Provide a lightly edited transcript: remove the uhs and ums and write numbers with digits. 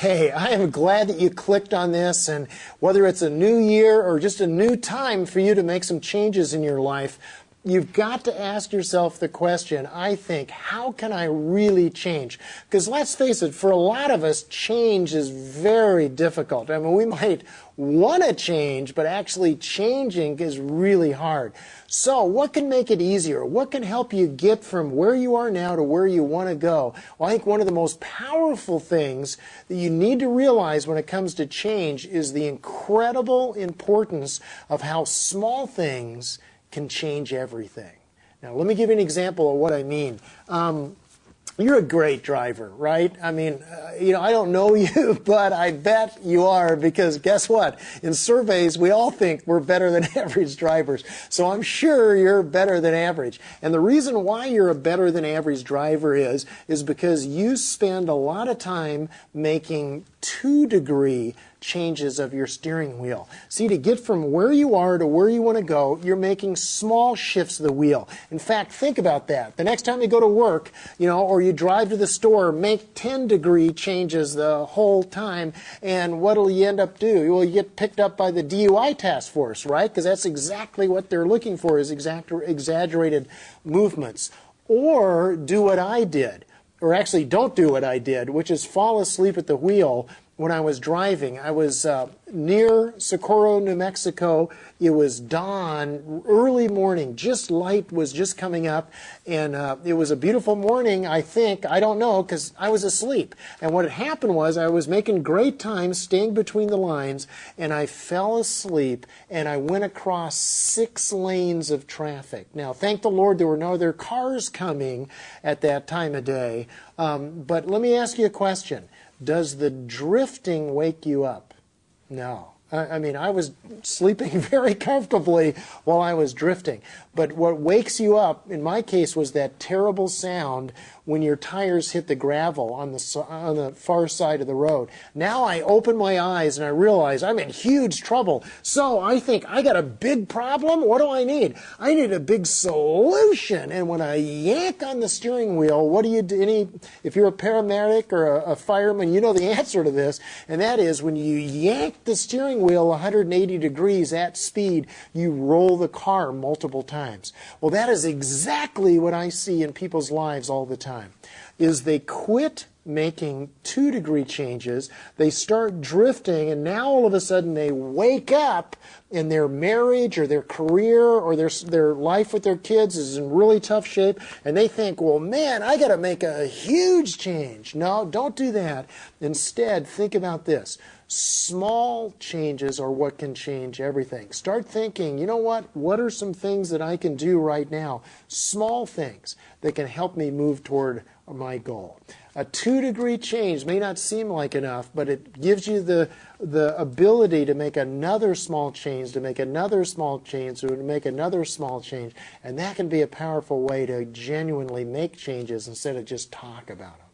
Hey, I am glad that you clicked on this, and whether it's a new year or just a new time for you to make some changes in your life, you've got to ask yourself the question, I think, how can I really change? Because let's face it, for a lot of us, change is very difficult. I mean, we might want to change, but actually changing is really hard. So what can make it easier? What can help you get from where you are now to where you want to go? Well, I think one of the most powerful things that you need to realize when it comes to change is the incredible importance of how small things can change everything. Now, let me give you an example of what I mean. You're a great driver, right? I mean, I don't know you, but I bet you are, because guess what? In surveys, we all think we're better than average drivers. So I'm sure you're better than average. And the reason why you're a better than average driver is because you spend a lot of time making 2-degree changes of your steering wheel. See, to get from where you are to where you want to go, you're making small shifts of the wheel. In fact, think about that. The next time you go to work, or you drive to the store, make 10-degree changes the whole time, and what'll you end up doing? Well, you get picked up by the DUI task force, right? Because that's exactly what they're looking for, is exaggerated movements. Or do what I did. Or actually don't do what I did, which is fall asleep at the wheel when I was driving. I was near Socorro, New Mexico. It was dawn, early morning, light was just coming up, and it was a beautiful morning, I think. I don't know, because I was asleep. And what had happened was I was making great time, staying between the lines, and I fell asleep, and I went across 6 lanes of traffic. Now, thank the Lord there were no other cars coming at that time of day. But let me ask you a question. Does the drifting wake you up? No. I mean, I was sleeping very comfortably while I was drifting. But what wakes you up, in my case, was that terrible sound when your tires hit the gravel on the far side of the road. Now I open my eyes and I realize I'm in huge trouble. So I think, I got a big problem? What do I need? I need a big solution. And when I yank on the steering wheel, what do you do? If you're a paramedic or a fireman, you know the answer to this. And that is, when you yank the steering wheel 180 degrees at speed, you roll the car multiple times. Well, that is exactly what I see in people's lives all the time, is they quit making 2-degree changes, they start drifting, and now all of a sudden they wake up and their marriage or their career or their life with their kids is in really tough shape, and they think, well, man, I got to make a huge change. No, don't do that. Instead, think about this. Small changes are what can change everything. Start thinking, you know what are some things that I can do right now? Small things that can help me move toward my goal. A 2-degree change may not seem like enough, but it gives you the ability to make another small change, to make another small change, to make another small change. And that can be a powerful way to genuinely make changes instead of just talk about them.